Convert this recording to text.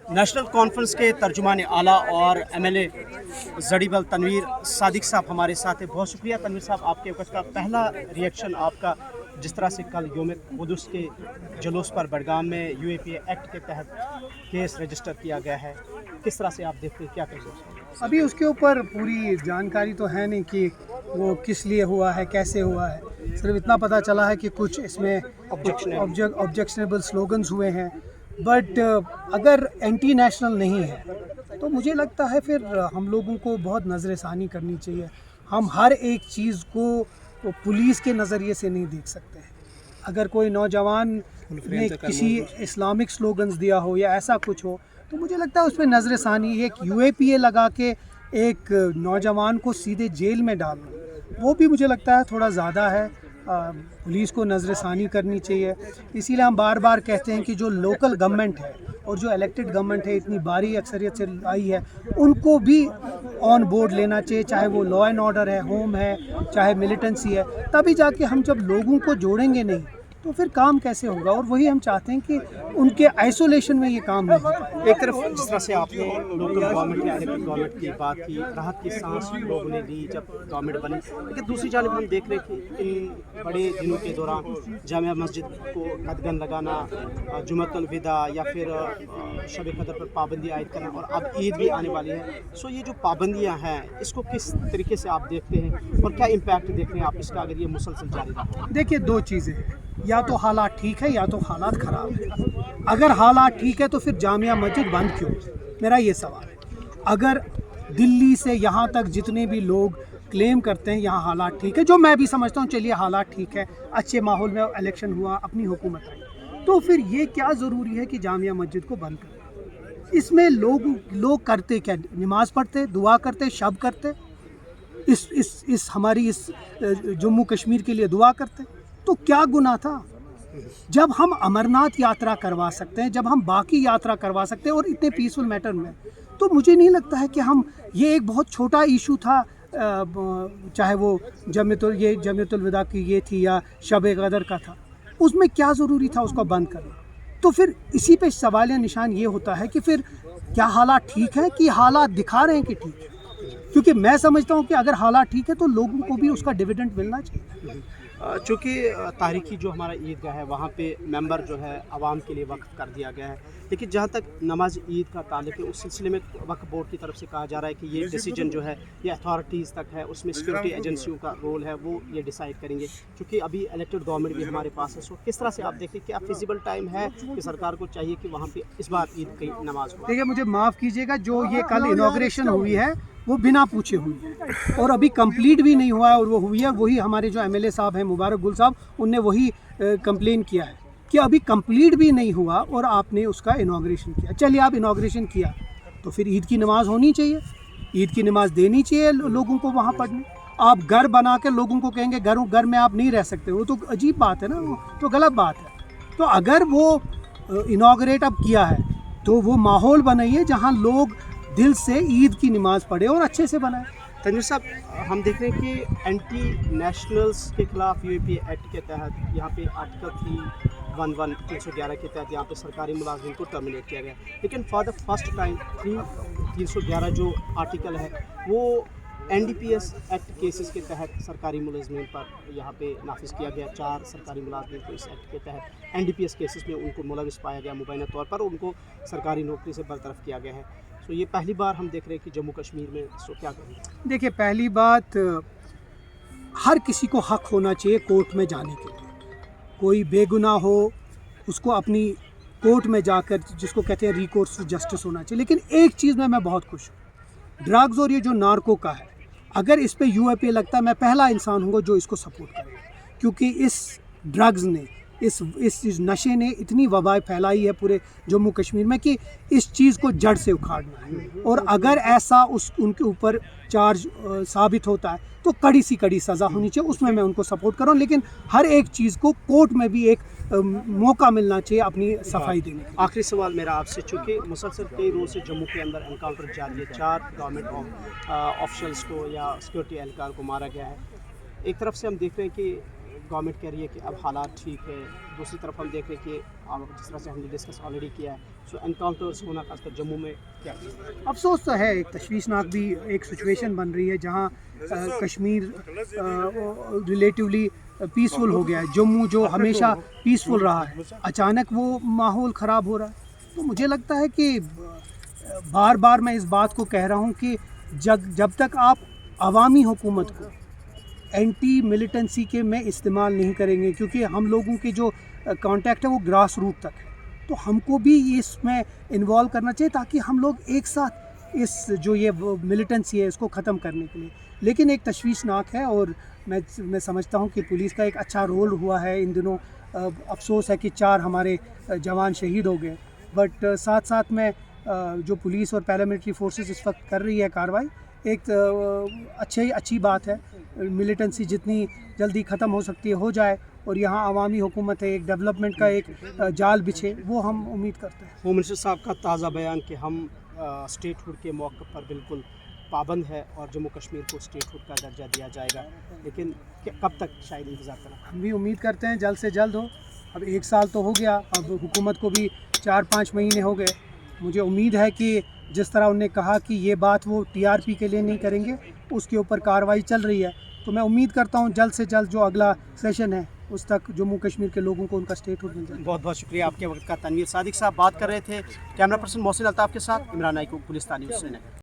National conference के तर्जुमान आला और एमएलए जड़ीबल तनवीर सादिक साहब हमारे साथ हैं। बहुत शुक्रिया तनवीर साहब, आपके वक्त का पहला रिएक्शन आपका जिस तरह से कल योम क़ुद्स के जुलूस पर बडगाम में यूएपीए एक्ट के तहत केस रजिस्टर किया गया है, किस तरह से आप देखते हैं, क्या कहेंगे? अभी उसके ऊपर पूरी जानकारी तो है नहीं कि वो किस लिए हुआ है, कैसे हुआ है। सिर्फ इतना पता चला है कि कुछ इसमें ऑब्जेक्शनेबल स्लोगन्स हुए हैं, बट अगर एंटी नेशनल नहीं है तो मुझे लगता है फिर हम लोगों को बहुत नज़रसानी करनी चाहिए। हम हर एक चीज़ को पुलिस के नज़रिए से नहीं देख सकते हैं। अगर कोई नौजवान ने किसी इस्लामिक स्लोगन्स दिया हो या ऐसा कुछ हो तो मुझे लगता है उस पर नज़रसानी, एक यूएपीए लगा के एक नौजवान को सीधे जेल में डालना, वो भी मुझे लगता है थोड़ा ज़्यादा है। पुलिस को नज़रसानी करनी चाहिए। इसीलिए हम बार बार कहते हैं कि जो लोकल गवर्नमेंट है और जो इलेक्टेड गवर्नमेंट है, इतनी भारी अक्सरियत से आई है, उनको भी ऑन बोर्ड लेना चाहिए, चाहे वो लॉ एंड ऑर्डर है, होम है, चाहे मिलिटेंसी है। तभी जाके हम जब लोगों को जोड़ेंगे नहीं तो फिर काम कैसे होगा? और वही हम चाहते हैं कि उनके आइसोलेशन में ये काम नहीं होगा। एक तरफ जिस तरह से आपने लोकल गवर्नमेंट या इलेक्टेड गवर्नमेंट की बात की, राहत की सांस लोगों ने ली जब गवर्नमेंट बनी, लेकिन दूसरी जानिब हम देख रहे हैं कि इन बड़े दिनों के दौरान जामिया मस्जिद को कदगन लगाना, जुमअतुल विदा या फिर शब कदर पर पाबंदी आयद करना, और अब ईद भी आने वाली है। सो ये जो पाबंदियाँ हैं, इसको किस तरीके से आप देखते हैं और क्या इम्पैक्ट देख रहे हैं आप इसका, अगर ये मुसलसल जारी रहा? देखिए, दो चीज़ें हैं, या तो हालात ठीक है या तो हालात ख़राब है। अगर हालात ठीक है तो फिर जामिया मस्जिद बंद क्यों? मेरा ये सवाल है। अगर दिल्ली से यहाँ तक जितने भी लोग क्लेम करते हैं यहाँ हालात ठीक है, जो मैं भी समझता हूँ चलिए हालात ठीक है, अच्छे माहौल में इलेक्शन हुआ, अपनी हुकूमत आई, तो फिर ये क्या ज़रूरी है कि जामिया मस्जिद को बंद करें? इसमें लोग करते क्या? नमाज़ पढ़ते, दुआ करते, शब करते, इस हमारी इस जम्मू कश्मीर के लिए दुआ करते, तो क्या गुनाह था? जब हम अमरनाथ यात्रा करवा सकते हैं, जब हम बाकी यात्रा करवा सकते हैं और इतने पीसफुल मैटर में, तो मुझे नहीं लगता है कि हम, ये एक बहुत छोटा इशू था, चाहे वो जमियतुल विदा की ये थी या शब कदर का था, उसमें क्या ज़रूरी था उसको बंद करना? तो फिर इसी पे सवालिया निशान ये होता है कि फिर क्या हालात ठीक है कि हालात दिखा रहे हैं कि ठीक है? क्योंकि मैं समझता हूँ कि अगर हालात ठीक है तो लोगों को भी उसका डिविडेंड मिलना चाहिए। चूँकि तारीखी जो हमारा ईदगाह है वहाँ पे मेंबर जो है आवाम के लिए वक्फ कर दिया गया है, लेकिन जहाँ तक नमाज ईद का ताल्लुक है उस सिलसिले में वक्फ बोर्ड की तरफ से कहा जा रहा है कि ये डिसीजन जो है ये अथॉरिटीज़ तक है, उसमें सिक्योरिटी एजेंसियों का रोल है, वो ये डिसाइड करेंगे। क्योंकि अभी इलेक्टेड गवर्नमेंट भी हमारे पास है, सो किस तरह से आप देखें कि फिजिबल टाइम है कि सरकार को चाहिए कि वहाँ पे इस बार ईद की नमाज हो? देखिए, मुझे माफ़ कीजिएगा, जो ये कल इनॉग्रेशन हुई है वो बिना पूछे हुई है और अभी कंप्लीट भी नहीं हुआ है, और वो हुई है, वही हमारे जो एमएलए साहब हैं मुबारक गुल साहब, उनने वही कंप्लेन किया है कि अभी कंप्लीट भी नहीं हुआ और आपने उसका इनॉग्रेशन किया। चलिए, आप इनॉग्रेशन किया तो फिर ईद की नमाज़ होनी चाहिए, ईद की नमाज़ देनी चाहिए लोगों को वहाँ पढ़ने। आप घर बना के लोगों को कहेंगे घर में आप नहीं रह सकते, वो तो अजीब बात है ना, वो तो गलत बात है। तो अगर वो इनॉग्रेट अब किया है तो वो माहौल बनाइए जहाँ लोग दिल से ईद की नमाज़ पढ़े और अच्छे से बनाए। तनवीर साहब, हम देख रहे हैं कि एंटी नेशनल्स के खिलाफ यूएपीए एक्ट के तहत यहाँ पे आर्टिकल 311 के तहत यहाँ पे सरकारी मुलाजिम को टर्मिनेट किया गया, लेकिन फॉर द फर्स्ट टाइम 311 जो आर्टिकल है वो एनडीपीएस एक्ट केसेस के तहत सरकारी मुलाजिम पर यहाँ पे नाफिज किया गया। 4 सरकारी मुलाजिम को इस एक्ट के तहत एनडीपीएस केसेस में उनको मुलविस पाया गया, मुबैना तौर पर उनको सरकारी नौकरी से बरतरफ किया गया है। तो ये पहली बार हम देख रहे हैं कि जम्मू कश्मीर में, सो क्या करें? देखिए, पहली बात, हर किसी को हक होना चाहिए कोर्ट में जाने के लिए। कोई बेगुनाह हो उसको अपनी कोर्ट में जाकर, जिसको कहते हैं रिकोर्स टू जस्टिस, होना चाहिए। लेकिन एक चीज़ में मैं बहुत खुश हूँ, ड्रग्स और ये जो नार्को का है, अगर इस पे यूएपीए लगता है, मैं पहला इंसान हूँगा जो इसको सपोर्ट करेगा, क्योंकि इस ड्रग्स ने, इस नशे ने इतनी वबाएं फैलाई है पूरे जम्मू कश्मीर में कि इस चीज़ को जड़ से उखाड़ना है। और अगर ऐसा उनके ऊपर चार्ज साबित होता है तो कड़ी सी कड़ी सज़ा होनी चाहिए, उसमें मैं उनको सपोर्ट कर रहा हूँ। लेकिन हर एक चीज़ को कोर्ट में भी एक मौका मिलना चाहिए अपनी सफाई देने का। आखिरी सवाल मेरा आपसे, चूँकि मुसलसल कई रोज़ से जम्मू के अंदर एनकाउंटर जारी है, 4 गवर्नमेंट ऑफिशल्स को या सिक्योरिटी एहलकार को मारा गया है। एक तरफ से हम देख रहे हैं कि गवर्नमेंट कह रही है कि अब हालात ठीक है, दूसरी तरफ हम देख रहे हैं कि जिस तरह से हमने डिस्कस ऑलरेडी किया है सो एनकाउंटर्स होना खासकर जम्मू में क्या अफसोस तो है, एक तशवीशनाक भी एक सिचुएशन बन रही है जहाँ कश्मीर रिलेटिवली पीसफुल हो गया है। जम्मू जो हमेशा पीसफुल रहा है, अचानक वो माहौल ख़राब हो रहा है। तो मुझे लगता है कि बार बार मैं इस बात को कह रहा हूँ कि जब तक आप अवामी हुकूमत को एंटी मिलिटेंसी के में इस्तेमाल नहीं करेंगे, क्योंकि हम लोगों के जो कांटेक्ट है वो ग्रास रूट तक है, तो हमको भी इसमें इन्वॉल्व करना चाहिए ताकि हम लोग एक साथ इस जो ये मिलिटेंसी है इसको ख़त्म करने के लिए। लेकिन एक तशवीशनाक है, और मैं समझता हूँ कि पुलिस का एक अच्छा रोल हुआ है इन दिनों। अफसोस है कि 4 हमारे जवान शहीद हो गए, बट साथ साथ में जो पुलिस और पैरामिलिट्री फोर्सेस इस वक्त कर रही है कार्रवाई, एक अच्छी बात है। मिलिटेंसी जितनी जल्दी ख़त्म हो सकती है हो जाए, और यहाँ अवामी हुकूमत है, एक डेवलपमेंट का एक जाल बिछे, वो हम उम्मीद करते हैं। होम मिनिस्टर साहब का ताज़ा बयान कि हम स्टेटहुड के मौक़े पर बिल्कुल पाबंद है और जम्मू कश्मीर को स्टेटहुड का दर्जा दिया जाएगा, लेकिन कब तक शायद इंतज़ार करें। हम भी उम्मीद करते हैं जल्द से जल्द हो। अब 1 साल तो हो गया, अब हुकूमत को भी 4-5 महीने हो गए। मुझे उम्मीद है कि जिस तरह उन्होंने कहा कि ये बात वो TRP के लिए नहीं करेंगे, उसके ऊपर कार्रवाई चल रही है, तो मैं उम्मीद करता हूँ जल्द से जल्द जो अगला सेशन है उस तक जम्मू कश्मीर के लोगों को उनका स्टेटहुड मिल जाए। बहुत बहुत शुक्रिया आपके वक्त का। तनवीर सादिक साहब बात कर रहे थे, कैमरा पर्सन मोहसिन अल्ताफ़ के साथ इमरान नाइक, पुलिस न्यूज़ श्रीनगर।